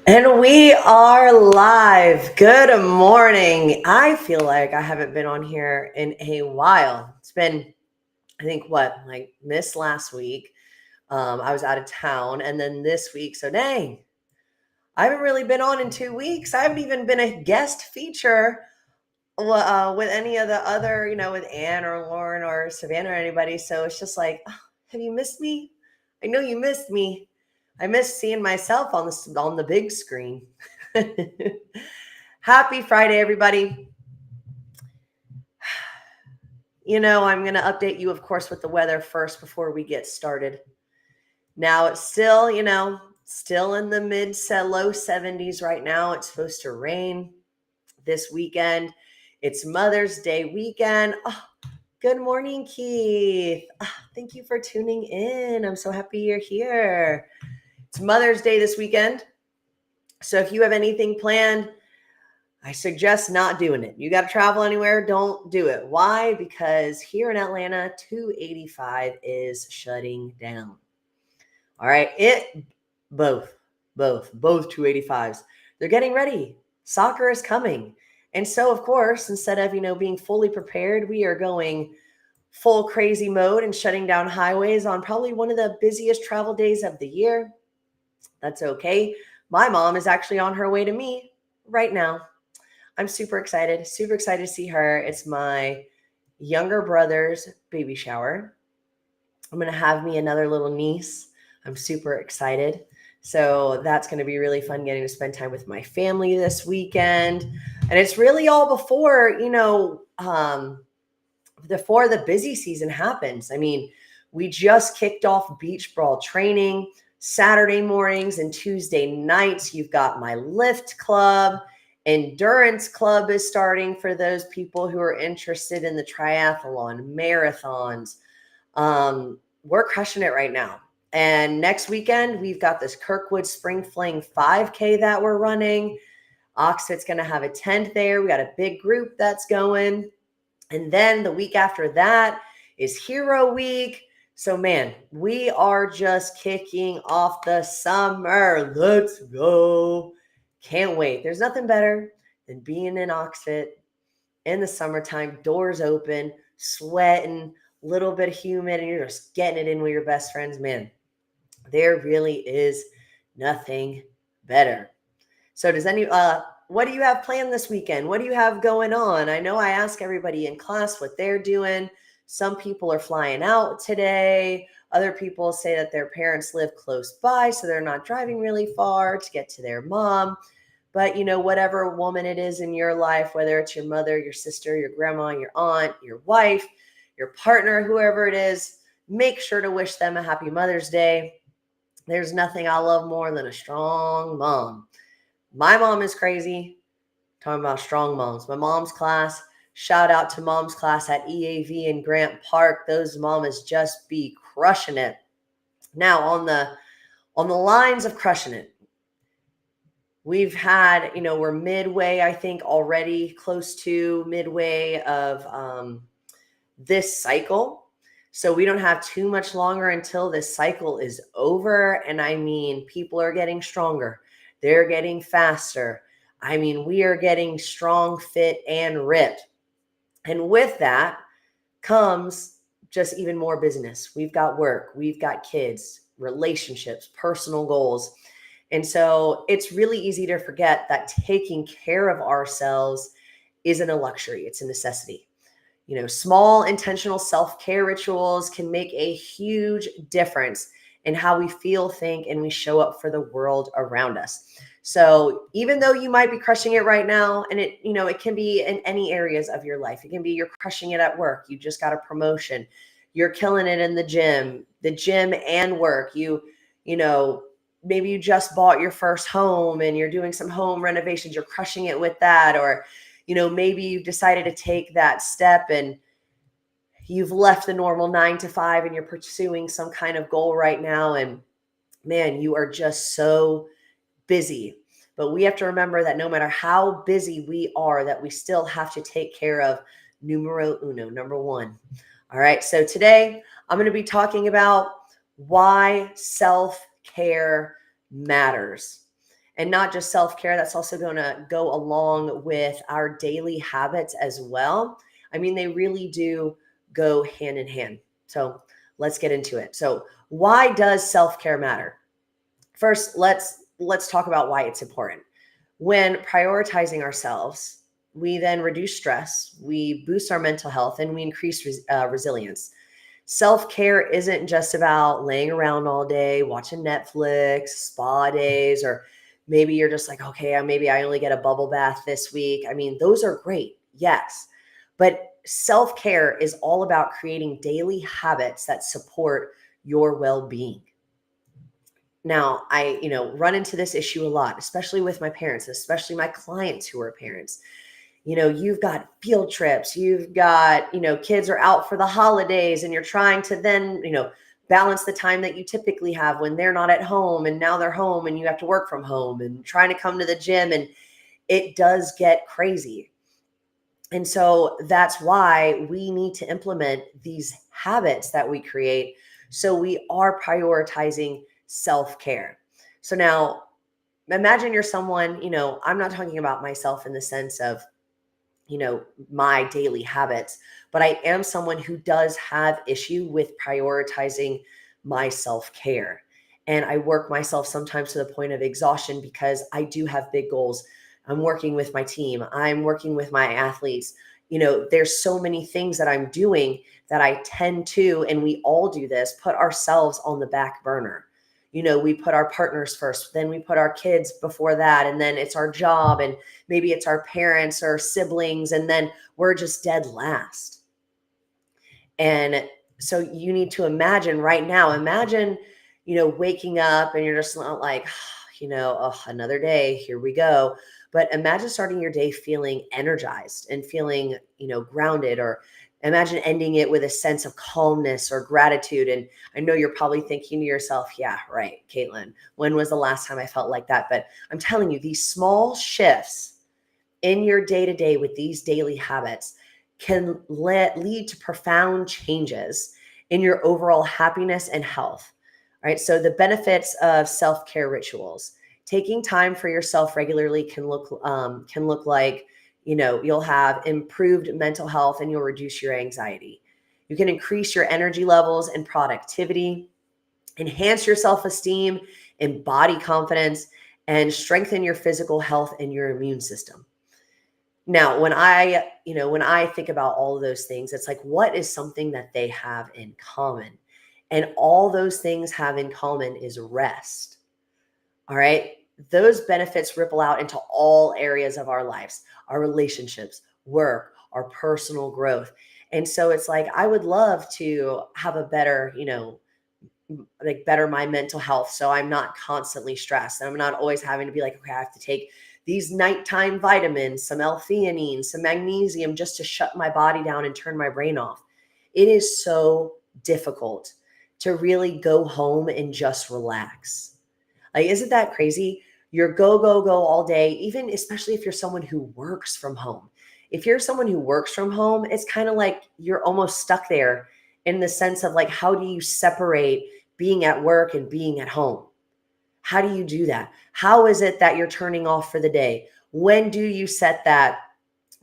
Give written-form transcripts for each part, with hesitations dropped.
And we are live. Good morning. I feel like I haven't been on here in a while. It's been, I think, like this last week. I was out of town, and then this week. So, dang, I haven't really been on in 2 weeks. I haven't even been a guest feature with any of the other, with Anne or Lauren or Savannah or anybody. So it's just like, oh, have you missed me? I know you missed me. I miss seeing myself on the big screen. Happy Friday, everybody. I'm going to update you, of course, with the weather first before we get started. Now it's still, still in the low 70s right now. It's supposed to rain this weekend. It's Mother's Day weekend. Oh, good morning, Keith. Thank you for tuning in. I'm so happy you're here. It's Mother's Day this weekend. So if you have anything planned, I suggest not doing it. You got to travel anywhere, don't do it. Why? Because here in Atlanta, 285 is shutting down. All right, both 285s. They're getting ready. Soccer is coming. And so, of course, instead of, being fully prepared, we are going full crazy mode and shutting down highways on probably one of the busiest travel days of the year. That's okay. My mom is actually on her way to me right now. I'm super excited to see her. It's my younger brother's baby shower. I'm going to have me another little niece. I'm super excited. So that's going to be really fun getting to spend time with my family this weekend. And it's really all before the busy season happens. I mean, we just kicked off beach brawl training Saturday mornings and Tuesday nights. You've got my lift club. Endurance club is starting for those people who are interested in the triathlon, marathons. We're crushing it right now. And next weekend, we've got this Kirkwood Spring Fling 5K that we're running. Oxford's going to have a tent there. We got a big group that's going. And then the week after that is Hero Week. So, man, we are just kicking off the summer. Let's go. Can't wait. There's nothing better than being in Oxford in the summertime, doors open, sweating, little bit humid, and you're just getting it in with your best friends. Man, there really is nothing better. So what do you have planned this weekend? What do you have going on? I know I ask everybody in class what they're doing. Some people are flying out today. Other people say that their parents live close by, so they're not driving really far to get to their mom. But, whatever woman it is in your life, whether it's your mother, your sister, your grandma, your aunt, your wife, your partner, whoever it is, make sure to wish them a happy Mother's Day. There's nothing I love more than a strong mom. My mom is crazy. Talking about strong moms. My mom's class, shout out to mom's class at EAV in Grant Park. Those mamas just be crushing it. Now on the lines of crushing it, we've had, we're midway, I think, already close to midway of this cycle. So we don't have too much longer until this cycle is over. And I mean, people are getting stronger. They're getting faster. I mean, we are getting strong, fit, and ripped. And with that comes just even more business. We've got work, we've got kids, relationships, personal goals. And so it's really easy to forget that taking care of ourselves isn't a luxury, it's a necessity. Small intentional self-care rituals can make a huge difference in how we feel, think, and we show up for the world around us. So even though you might be crushing it right now, and it can be in any areas of your life. It can be you're crushing it at work. You just got a promotion. You're killing it in the gym and work. Maybe you just bought your first home and you're doing some home renovations. You're crushing it with that. Or maybe you've decided to take that step and you've left the normal 9 to 5 and you're pursuing some kind of goal right now. And man, you are just so busy. But we have to remember that no matter how busy we are, that we still have to take care of numero uno, number one. All right. So today I'm going to be talking about why self-care matters. And not just self-care, that's also going to go along with our daily habits as well. I mean, they really do go hand in hand. So let's get into it. So why does self-care matter? First, let's talk about why it's important. When prioritizing ourselves, we then reduce stress, we boost our mental health, and we increase resilience. Self care isn't just about laying around all day, watching Netflix, spa days, or maybe you're just like, okay, maybe I only get a bubble bath this week. I mean, those are great, yes. But self care is all about creating daily habits that support your well being. Now, I, run into this issue a lot, especially with my parents, especially my clients who are parents. You've got field trips, you've got, kids are out for the holidays and you're trying to then, balance the time that you typically have when they're not at home and now they're home and you have to work from home and trying to come to the gym, and it does get crazy. And so that's why we need to implement these habits that we create so we are prioritizing self-care. So now imagine you're someone, I'm not talking about myself in the sense of, my daily habits, but I am someone who does have issue with prioritizing my self-care. And I work myself sometimes to the point of exhaustion because I do have big goals. I'm working with my team. I'm working with my athletes. There's so many things that I'm doing that I tend to, and we all do this, put ourselves on the back burner. We put our partners first, then we put our kids before that, and then it's our job, and maybe it's our parents or siblings, and then we're just dead last. And so you need to imagine right now, waking up and you're just not like, oh, another day, here we go. But imagine starting your day feeling energized and feeling, grounded, or imagine ending it with a sense of calmness or gratitude. And I know you're probably thinking to yourself, yeah, right, Caitlin, when was the last time I felt like that? But I'm telling you, these small shifts in your day to day with these daily habits can lead to profound changes in your overall happiness and health. All right. So the benefits of self-care rituals: taking time for yourself regularly can look like, you'll have improved mental health and you'll reduce your anxiety. You can increase your energy levels and productivity, enhance your self-esteem and body confidence, and strengthen your physical health and your immune system. Now, when I think about all of those things, it's like, what is something that they have in common? And all those things have in common is rest. All right. Those benefits ripple out into all areas of our lives, our relationships, work, our personal growth. And so it's like, I would love to have a better, like better my mental health. So I'm not constantly stressed. And I'm not always having to be like, okay, I have to take these nighttime vitamins, some L-theanine, some magnesium, just to shut my body down and turn my brain off. It is so difficult to really go home and just relax. Like, isn't that crazy? You're go, go, go all day, even especially if you're someone who works from home. If you're someone who works from home, it's kind of like you're almost stuck there in the sense of like, how do you separate being at work and being at home? How do you do that? How is it that you're turning off for the day? When do you set that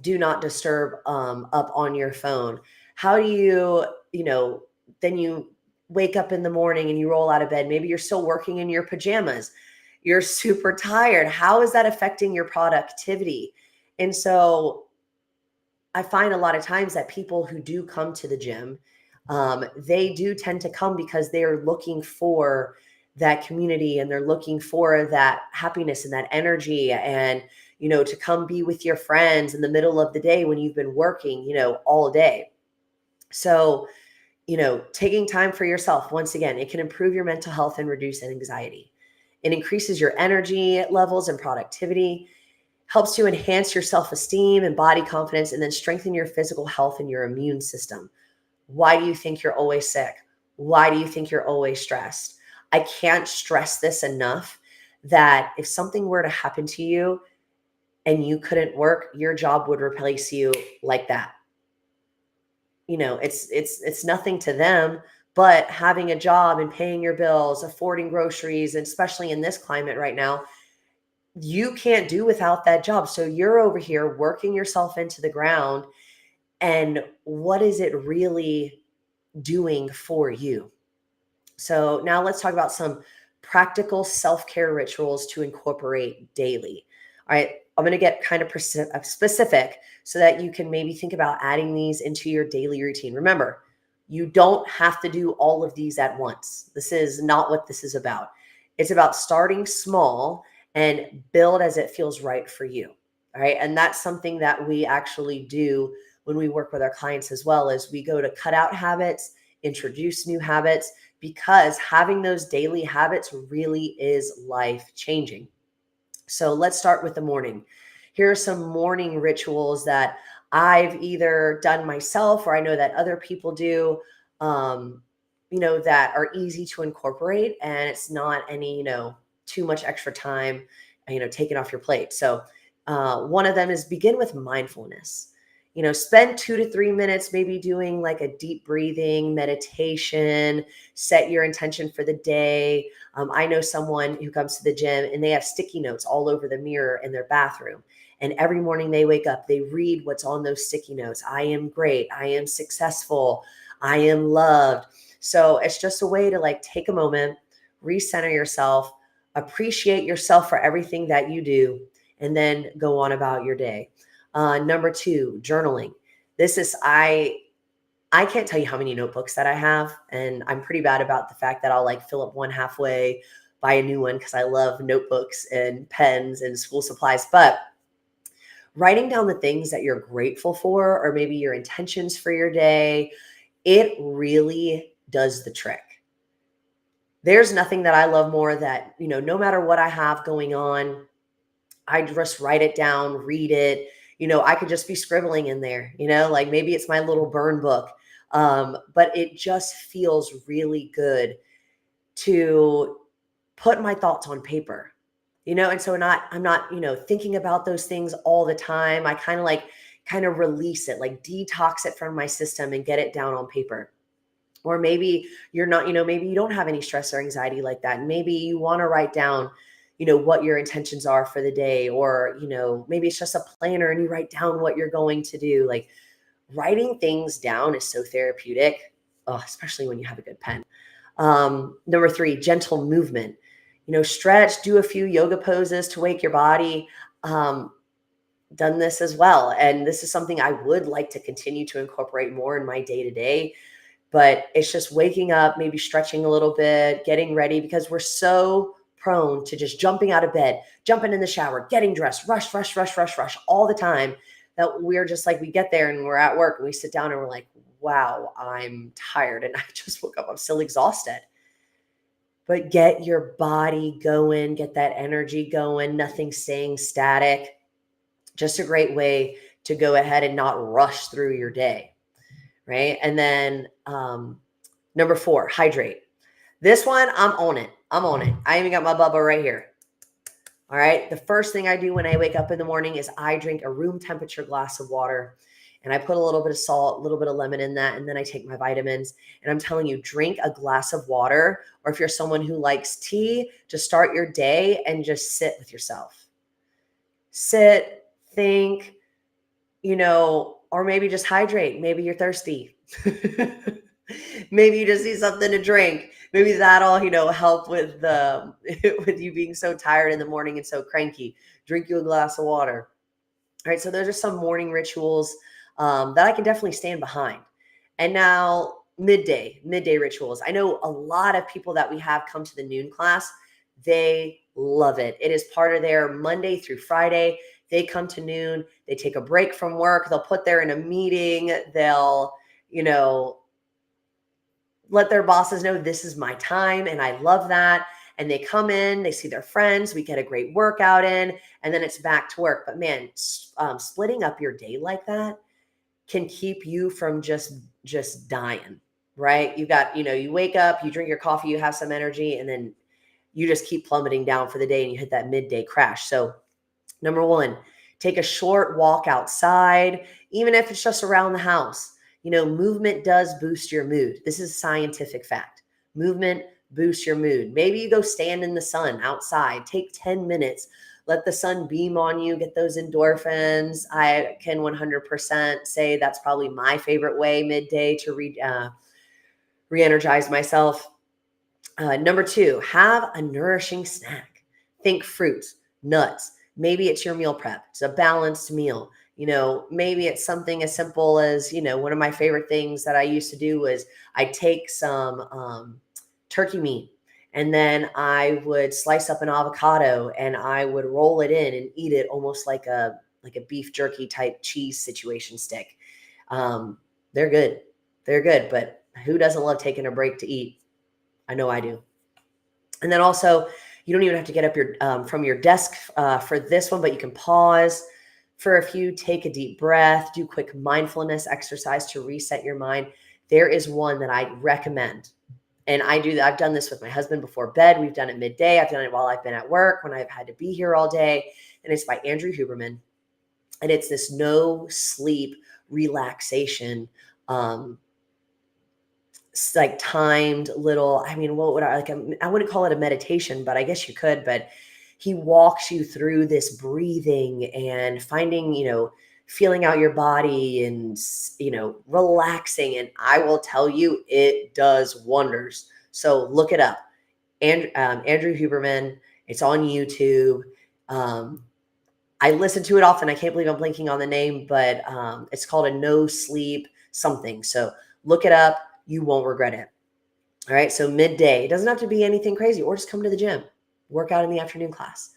do not disturb up on your phone? How do you, then you wake up in the morning and you roll out of bed? Maybe you're still working in your pajamas. You're super tired. How is that affecting your productivity? And so I find a lot of times that people who do come to the gym, they do tend to come because they are looking for that community and they're looking for that happiness and that energy, and, to come be with your friends in the middle of the day when you've been working, all day. So, taking time for yourself, once again, it can improve your mental health and reduce anxiety. It increases your energy levels and productivity, helps to enhance your self-esteem and body confidence, and then strengthen your physical health and your immune system. Why do you think you're always sick? Why do you think you're always stressed? I can't stress this enough, that if something were to happen to you and you couldn't work, your job would replace you like that. It's nothing to them, but having a job and paying your bills, affording groceries, and especially in this climate right now, you can't do without that job. So you're over here working yourself into the ground. And what is it really doing for you? So now let's talk about some practical self-care rituals to incorporate daily. All right, I'm going to get kind of specific so that you can maybe think about adding these into your daily routine. Remember, you don't have to do all of these at once. This is not what this is about. It's about starting small and build as it feels right for you. All right, and that's something that we actually do when we work with our clients as well, is we go to cut out habits, introduce new habits, because having those daily habits really is life changing. So let's start with the morning. Here are some morning rituals that I've either done myself or I know that other people do, um, that are easy to incorporate, and it's not any, too much extra time, taken off your plate. So one of them is begin with mindfulness. Spend 2 to 3 minutes maybe doing like a deep breathing meditation, set your intention for the day. I know someone who comes to the gym and they have sticky notes all over the mirror in their bathroom. And every morning they wake up, they read what's on those sticky notes. I am great. I am successful. I am loved. So it's just a way to like take a moment, recenter yourself, appreciate yourself for everything that you do, and then go on about your day. Number two, journaling. This is, I can't tell you how many notebooks that I have, and I'm pretty bad about the fact that I'll like fill up one halfway, buy a new one because I love notebooks and pens and school supplies. But writing down the things that you're grateful for, or maybe your intentions for your day, it really does the trick. There's nothing that I love more that, no matter what I have going on, I just write it down, read it. I could just be scribbling in there, like maybe it's my little burn book. But it just feels really good to put my thoughts on paper, and so I'm not, thinking about those things all the time. I kind of release it, like detox it from my system and get it down on paper. Or maybe you're not, maybe you don't have any stress or anxiety like that. And maybe you want to write down, what your intentions are for the day. Or, maybe it's just a planner and you write down what you're going to do. Like writing things down is so therapeutic, especially when you have a good pen. Number three, gentle movement. Stretch, do a few yoga poses to wake your body. Done this as well. And this is something I would like to continue to incorporate more in my day to day. But it's just waking up, maybe stretching a little bit, getting ready, because we're so prone to just jumping out of bed, jumping in the shower, getting dressed, rush, rush, rush, rush, rush all the time, that we're just like, we get there and we're at work and we sit down and we're like, wow, I'm tired and I just woke up, I'm still exhausted. But get your body going, get that energy going, nothing staying static. Just a great way to go ahead and not rush through your day. Right. And then number four, hydrate. This one, I'm on it. I'm on it. I even got my Bubba right here. All right. The first thing I do when I wake up in the morning is I drink a room temperature glass of water, and I put a little bit of salt, a little bit of lemon in that. And then I take my vitamins. And I'm telling you, drink a glass of water. Or if you're someone who likes tea, just start your day and just sit with yourself. Sit, think, or maybe just hydrate. Maybe you're thirsty. Maybe you just need something to drink. Maybe that'll, help with the with you being so tired in the morning and so cranky. Drink you a glass of water. All right. So those are some morning rituals that I can definitely stand behind. And now midday rituals. I know a lot of people that we have come to the noon class. They love it. It is part of their Monday through Friday. They come to noon, they take a break from work, they'll put there in a meeting, they'll, let their bosses know this is my time. And I love that. And they come in, they see their friends, we get a great workout in, and then it's back to work. But man, splitting up your day like that can keep you from just dying, right? You got, you wake up, you drink your coffee, you have some energy, and then you just keep plummeting down for the day and you hit that midday crash. So number one, take a short walk outside, even if it's just around the house. Movement does boost your mood. This is a scientific fact. Movement boost your mood. Maybe you go stand in the sun outside, take 10 minutes, let the sun beam on you, get those endorphins. I can 100% say that's probably my favorite way midday to re-energize myself. Number 2, have a nourishing snack. Think fruits, nuts. Maybe it's your meal prep. It's a balanced meal. Maybe it's something as simple as, one of my favorite things that I used to do was I'd take some turkey meat and then I would slice up an avocado and I would roll it in and eat it almost like a beef jerky type cheese situation stick. They're good. They're good, but who doesn't love taking a break to eat? I know I do. And then also, you don't even have to get up from your desk for this one, but you can pause for a few, take a deep breath, do quick mindfulness exercise to reset your mind. There is one that I recommend. And I do that. I've done this with my husband before bed. We've done it midday. I've done it while I've been at work, when I've had to be here all day. And it's by Andrew Huberman. And it's this no sleep relaxation, like timed little, what would I wouldn't call it a meditation, but I guess you could, but he walks you through this breathing and finding, feeling out your body and, relaxing. And I will tell you, it does wonders. So look it up. And Andrew Huberman, it's on YouTube. I listen to it often. I can't believe I'm blanking on the name, but it's called a no sleep something. So look it up. You won't regret it. All right. So midday, it doesn't have to be anything crazy, or just come to the gym, work out in the afternoon class.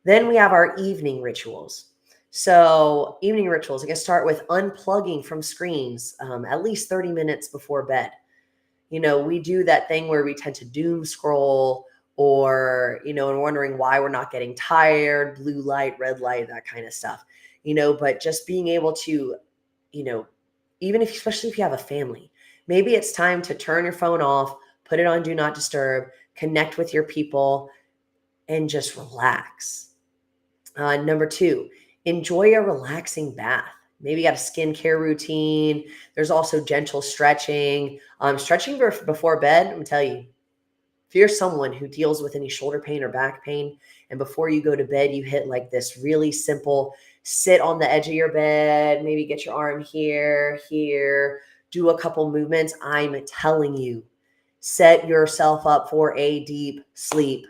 Then we have our evening rituals. So evening rituals, I guess, start with unplugging from screens at least 30 minutes before bed. We do that thing where we tend to doom scroll or, and wondering why we're not getting tired, blue light, red light, that kind of stuff, but just being able to, especially if you have a family, maybe it's time to turn your phone off, put it on do not disturb, connect with your people, and just relax. Number 2, enjoy a relaxing bath. Maybe you got a skincare routine. There's also gentle stretching. Stretching before bed, I'm going to tell you, if you're someone who deals with any shoulder pain or back pain, and before you go to bed, you hit like this really simple, sit on the edge of your bed, maybe get your arm here, do a couple movements. I'm telling you, set yourself up for a deep sleep.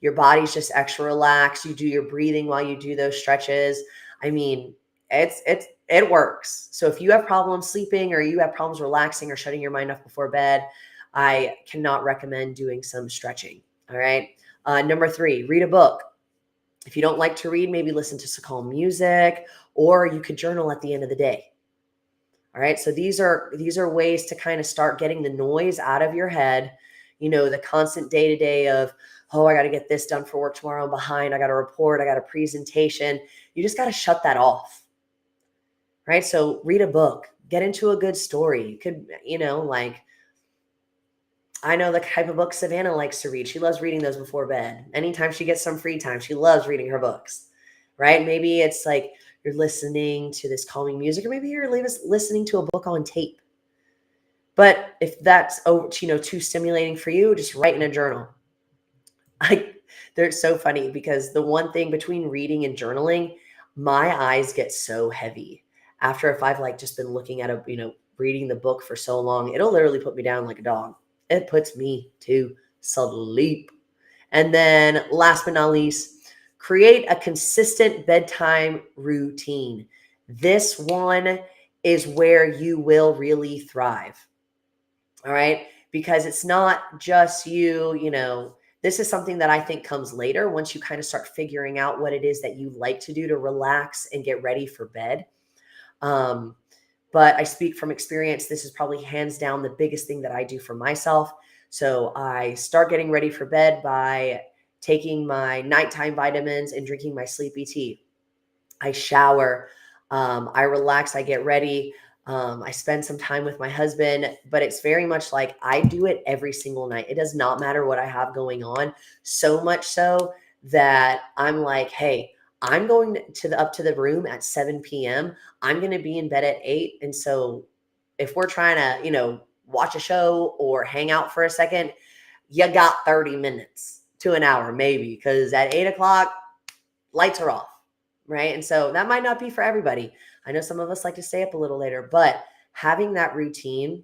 Your body's just extra relaxed. You do your breathing while you do those stretches. It works. So if you have problems sleeping or you have problems relaxing or shutting your mind off before bed, I cannot recommend doing some stretching. All right. Number 3, read a book. If you don't like to read, maybe listen to some calm music, or you could journal at the end of the day. All right. So these are ways to kind of start getting the noise out of your head, the constant day-to-day of, oh, I got to get this done for work tomorrow. I'm behind. I got a report. I got a presentation. You just got to shut that off. Right. So read a book, get into a good story. You could, I know the type of books Savannah likes to read. She loves reading those before bed. Anytime she gets some free time, she loves reading her books, right? Maybe it's like you're listening to this calming music, or maybe you're listening to a book on tape. But if that's, too stimulating for you, just write in a journal. They're so funny because the one thing between reading and journaling, my eyes get so heavy after, if I've just been looking at reading the book for so long, it'll literally put me down like a dog. It puts me to sleep. And then last but not least, create a consistent bedtime routine. This one is where you will really thrive. All right. Because it's not just this is something that I think comes later once you kind of start figuring out what it is that you like to do to relax and get ready for bed. But I speak from experience. This is probably hands down the biggest thing that I do for myself. So I start getting ready for bed by taking my nighttime vitamins and drinking my sleepy tea. I shower. I relax. I get ready. I spend some time with my husband, but it's very much like I do it every single night. It does not matter what I have going on. So much so that I'm like, hey, I'm going up to the room at 7 p.m. I'm going to be in bed at 8. And so if we're trying to, watch a show or hang out for a second, you got 30 minutes to an hour, maybe, because at 8 o'clock, lights are off, right? And so that might not be for everybody. I know some of us like to stay up a little later, but having that routine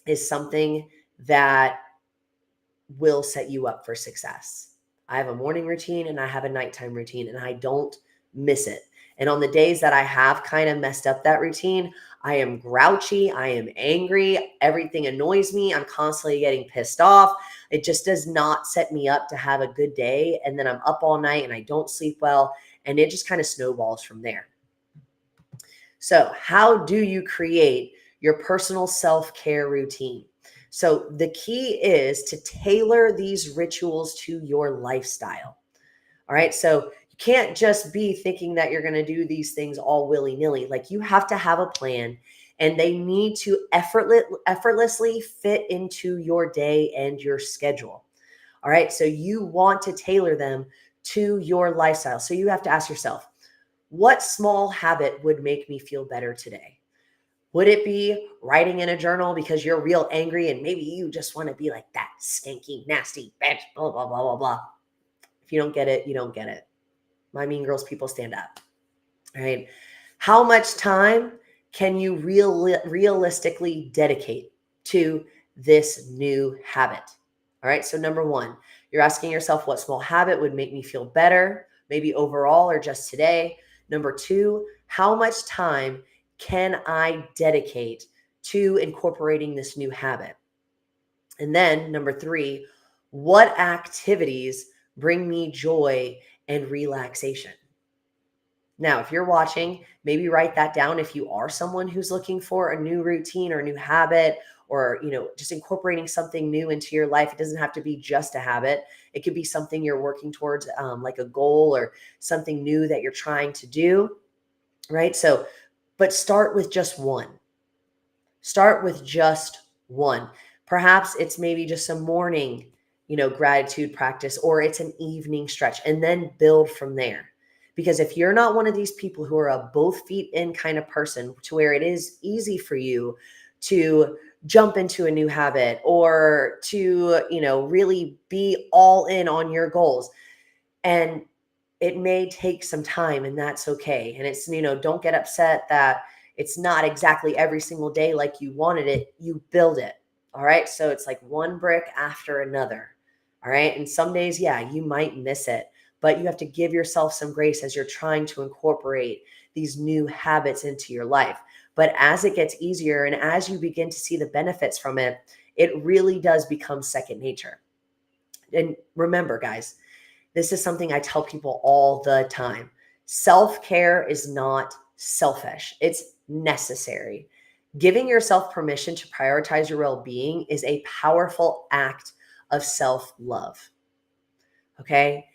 is something that will set you up for success. I have a morning routine and I have a nighttime routine, and I don't miss it. And on the days that I have kind of messed up that routine, I am grouchy, I am angry, everything annoys me, I'm constantly getting pissed off. It just does not set me up to have a good day. And then I'm up all night and I don't sleep well, and it just kind of snowballs from there. So, how do you create your personal self-care routine? So, the key is to tailor these rituals to your lifestyle. All right. So, you can't just be thinking that you're going to do these things all willy-nilly. Like, you have to have a plan, and they need to effortlessly fit into your day and your schedule. All right. So, you want to tailor them to your lifestyle. So, you have to ask yourself, what small habit would make me feel better today? Would it be writing in a journal because you're real angry and maybe you just want to be like that stinky, nasty bitch, blah, blah, blah, blah, blah. If you don't get it, you don't get it. My Mean Girls people, stand up. All right. How much time can you realistically dedicate to this new habit? All right. So number one, you're asking yourself, what small habit would make me feel better, maybe overall or just today? Number two, how much time can I dedicate to incorporating this new habit? And then number three, what activities bring me joy and relaxation? Now, if you're watching, maybe write that down. If you are someone who's looking for a new routine or a new habit, or, just incorporating something new into your life, it doesn't have to be just a habit. It could be something you're working towards, like a goal or something new that you're trying to do, right? So, but start with just one. Start with just one. Perhaps it's maybe just a morning, gratitude practice, or it's an evening stretch, and then build from there. Because if you're not one of these people who are a both feet in kind of person, to where it is easy for you to jump into a new habit or to, really be all in on your goals, and it may take some time, and that's okay. And it's, don't get upset that it's not exactly every single day like you wanted it. You build it. All right. So it's like one brick after another. All right. And some days, yeah, you might miss it, but you have to give yourself some grace as you're trying to incorporate these new habits into your life. But as it gets easier and as you begin to see the benefits from it, it really does become second nature. And remember, guys, this is something I tell people all the time. Self-care is not selfish. It's necessary. Giving yourself permission to prioritize your well-being is a powerful act of self-love. Okay?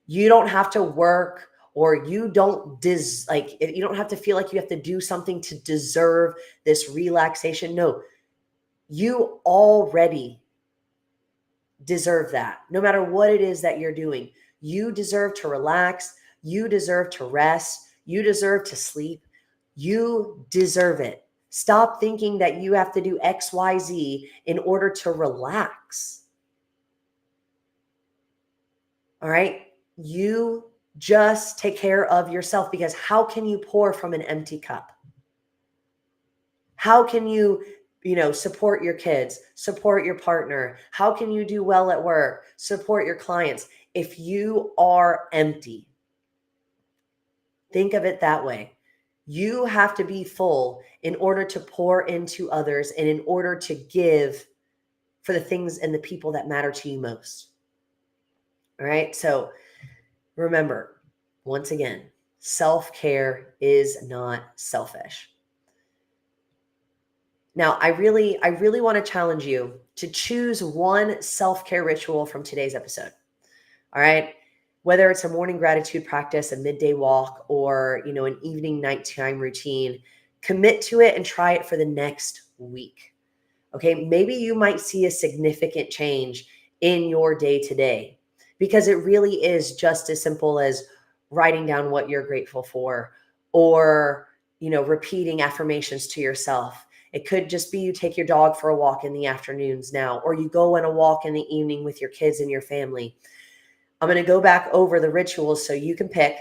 You don't have to work, or you don't you don't have to feel like you have to do something to deserve this relaxation. No, you already deserve that. No matter what it is that you're doing, you deserve to relax. You deserve to rest. You deserve to sleep. You deserve it. Stop thinking that you have to do X, Y, Z in order to relax. All right. You just take care of yourself, because how can you pour from an empty cup? How can you, support your kids, support your partner? How can you do well at work, support your clients if you are empty? Think of it that way. You have to be full in order to pour into others and in order to give for the things and the people that matter to you most. All right. So remember, once again, self-care is not selfish. Now, I really want to challenge you to choose one self-care ritual from today's episode. All right. Whether it's a morning gratitude practice, a midday walk, or, an evening nighttime routine, commit to it and try it for the next week. Okay. Maybe you might see a significant change in your day to day, because it really is just as simple as writing down what you're grateful for, or, repeating affirmations to yourself. It could just be you take your dog for a walk in the afternoons now, or you go on a walk in the evening with your kids and your family. I'm going to go back over the rituals so you can pick,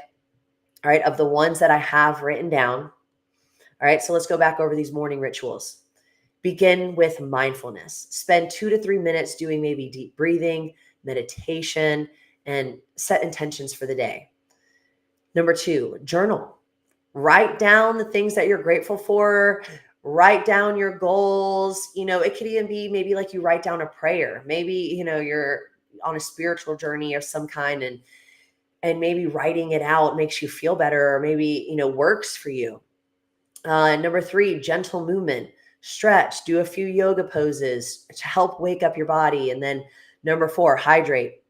all right, of the ones that I have written down. All right, so let's go back over these morning rituals. Begin with mindfulness. Spend 2 to 3 minutes doing maybe deep breathing, meditation, and set intentions for the day. Number 2, journal. Write down the things that you're grateful for. Write down your goals. It could even be maybe like you write down a prayer. Maybe, you're on a spiritual journey of some kind, and maybe writing it out makes you feel better, or maybe, works for you. Number 3, gentle movement. Stretch, do a few yoga poses to help wake up your body. And then number 4, hydrate.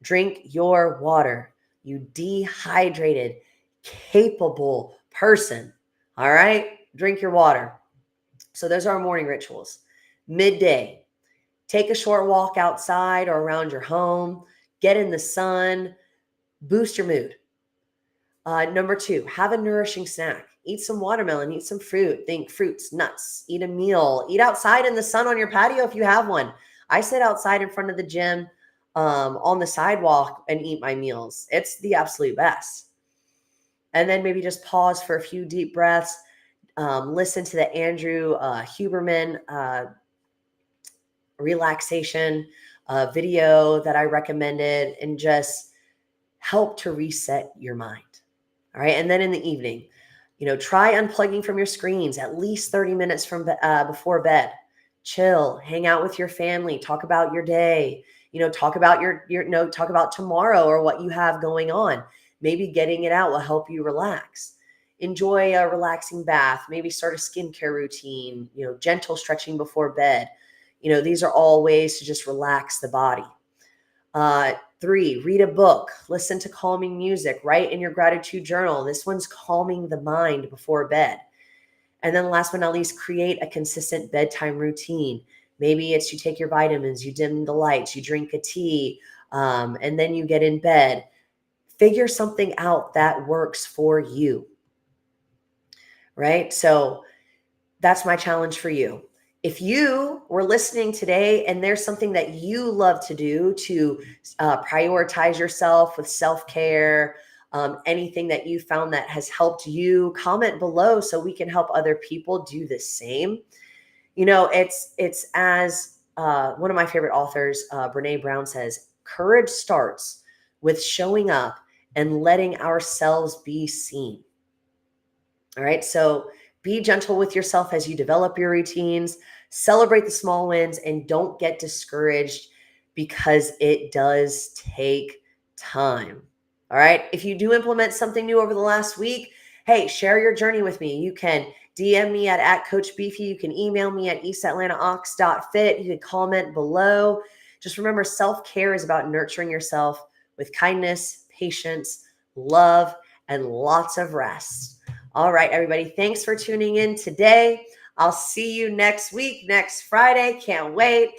Drink your water. You dehydrated, capable person. All right? Drink your water. So those are our morning rituals. Midday, take a short walk outside or around your home. Get in the sun. Boost your mood. Number 2, have a nourishing snack. Eat some watermelon, eat some fruit. Think fruits, nuts, eat a meal. Eat outside in the sun on your patio if you have one. I sit outside in front of the gym on the sidewalk and eat my meals. It's the absolute best. And then maybe just pause for a few deep breaths. Listen to the Andrew Huberman relaxation video that I recommended, and just help to reset your mind. All right. And then in the evening, try unplugging from your screens at least 30 minutes from before bed. Chill, hang out with your family, talk about your day, talk about talk about tomorrow or what you have going on. Maybe getting it out will help you relax. Enjoy a relaxing bath, maybe start a skincare routine, gentle stretching before bed. These are all ways to just relax the body. 3, read a book, listen to calming music, write in your gratitude journal. This one's calming the mind before bed. And then last but not least, create a consistent bedtime routine. Maybe it's you take your vitamins, you dim the lights, you drink a tea, and then you get in bed. Figure something out that works for you, right? So that's my challenge for you. If you were listening today and there's something that you love to do to prioritize yourself with self-care, anything that you found that has helped you, comment below so we can help other people do the same. It's as one of my favorite authors, Brene Brown, says, courage starts with showing up and letting ourselves be seen. All right. So be gentle with yourself as you develop your routines, celebrate the small wins, and don't get discouraged because it does take time. All right. If you do implement something new over the last week, hey, share your journey with me. You can DM me at Coach Beefy. You can email me at eastatlantaox.fit. You can comment below. Just remember, self-care is about nurturing yourself with kindness, patience, love, and lots of rest. All right, everybody. Thanks for tuning in today. I'll see you next week, next Friday. Can't wait.